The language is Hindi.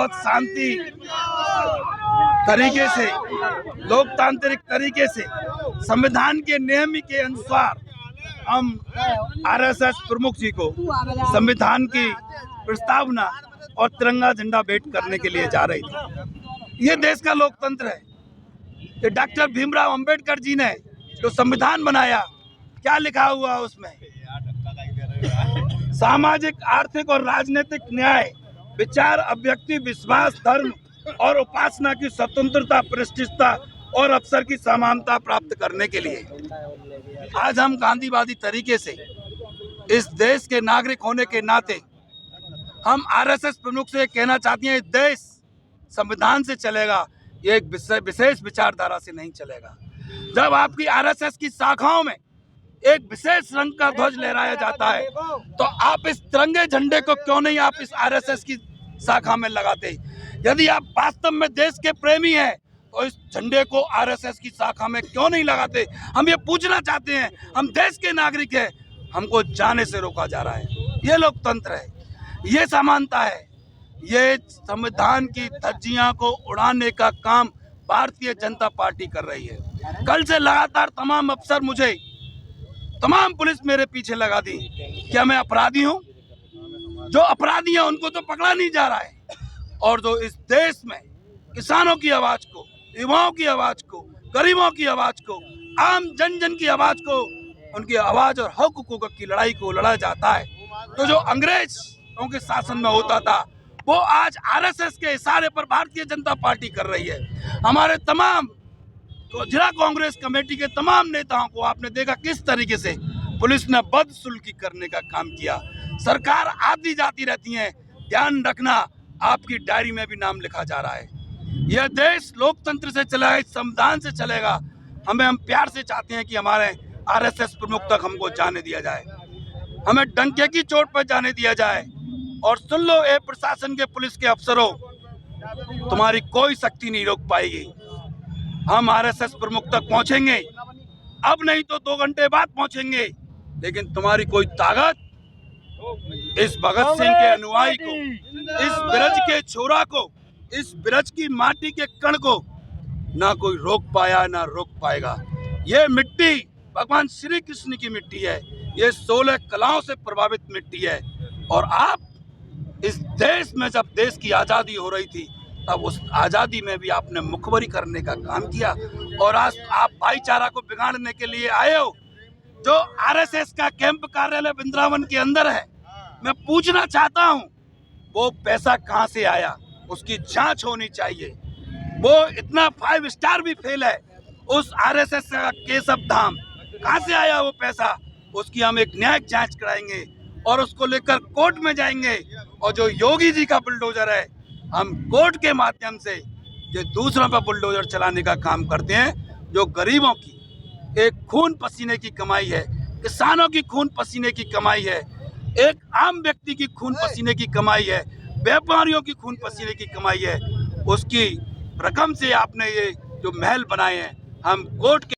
बहुत शांति तरीके से, लोकतांत्रिक तरीके से, संविधान के नियम के अनुसार हम आरएसएस प्रमुख जी को संविधान की प्रस्तावना और तिरंगा झंडा भेंट करने के लिए जा रही थी। ये देश का लोकतंत्र है। ये डॉक्टर भीमराव अंबेडकर जी ने जो संविधान बनाया, क्या लिखा हुआ है उसमें? सामाजिक, आर्थिक और राजनीतिक न्याय, विचार, अभिव्यक्ति, विश्वास, धर्म और उपासना की स्वतंत्रता, प्रतिष्ठा और अवसर की समानता प्राप्त करने के लिए आज हम गांधीवादी तरीके से इस देश के नागरिक होने के नाते हम आरएसएस प्रमुख से कहना चाहते हैं, इस देश संविधान से चलेगा, ये एक विशेष विचारधारा से नहीं चलेगा। जब आपकी आरएसएस की शाखाओं में एक विशेष रंग का ध्वज लहराया जाता है तो आप इस तिरंगे झंडे को क्यों नहीं आप इस आरएसएस की शाखा में लगाते? यदि आप वास्तव में देश के प्रेमी हैं तो इस झंडे को आरएसएस की शाखा में क्यों नहीं लगाते? हम ये पूछना चाहते हैं। हम देश के नागरिक हैं, हमको जाने से रोका जा रहा है। ये लोकतंत्र है, ये समानता है। ये संविधान की धज्जियां को उड़ाने का काम भारतीय जनता पार्टी कर रही है। कल से लगातार तमाम अफसर मुझे, तमाम पुलिस मेरे पीछे लगा दी। क्या मैं अपराधी हूं? जो अपराधी हैं उनको तो पकड़ा नहीं जा रहा है, और जो इस देश में किसानों की आवाज को, युवाओं की आवाज को, गरीबों की आवाज को, आम जन जन की आवाज को, उनकी आवाज और हक हुकूक की लड़ाई को लड़ा जाता है, तो जो अंग्रेजों के शासन में होता था वो आज आरएसएस के इशारे पर भारतीय जनता पार्टी कर रही है। हमारे तमाम जिला कांग्रेस कमेटी के तमाम नेताओं को आपने देखा किस तरीके से पुलिस ने बदसुल्की करने का काम किया। सरकार आती जाती रहती है, ध्यान रखना आपकी डायरी में भी नाम लिखा जा रहा है। यह देश लोकतंत्र से चलेगा, संविधान से चलेगा। हम प्यार से चाहते हैं कि हमारे आरएसएस प्रमुख तक हमको जाने दिया जाए, हमें डंके की चोट पर जाने दिया जाए। और सुन लो ए प्रशासन के, पुलिस के अफसरों, तुम्हारी कोई शक्ति नहीं रोक पाएगी। हम आरएसएस प्रमुख तक पहुंचेंगे, अब नहीं तो 2 घंटे बाद पहुंचेंगे, लेकिन तुम्हारी कोई ताकत इस भगत सिंह के अनुयायी को, इस ब्रज के छोरा को, इस ब्रज की माटी के कण को ना कोई रोक पाया ना रोक पाएगा। ये मिट्टी भगवान श्री कृष्ण की मिट्टी है, ये 16 कलाओं से प्रभावित मिट्टी है। और आप इस देश में, जब देश की आज़ादी हो रही थी, तब उस आज़ादी में भी आपने मुखबरी करने का काम किया, और आज आप भाईचारा को बिगाड़ने के लिए आए हो। जो आरएसएस का कैंप कार्यालय वृंदावन के अंदर है, मैं पूछना चाहता हूं, वो पैसा कहां से आया? उसकी जांच होनी चाहिए। वो इतना 5 स्टार भी फेल है, उस आरएसएस का केशव धाम, कहां से आया वो पैसा? उसकी हम एक न्यायिक जांच कराएंगे और उसको लेकर कोर्ट में जाएंगे। और जो योगी जी का बुलडोजर है, हम कोर्ट के माध्यम से जो दूसरों पर बुलडोजर चलाने का काम करते हैं, जो गरीबों की एक खून पसीने की कमाई है, किसानों की खून पसीने की कमाई है, एक आम व्यक्ति की खून पसीने की कमाई है, व्यापारियों की खून पसीने की कमाई है, उसकी रकम से आपने ये जो महल बनाए हैं, हम कोर्ट के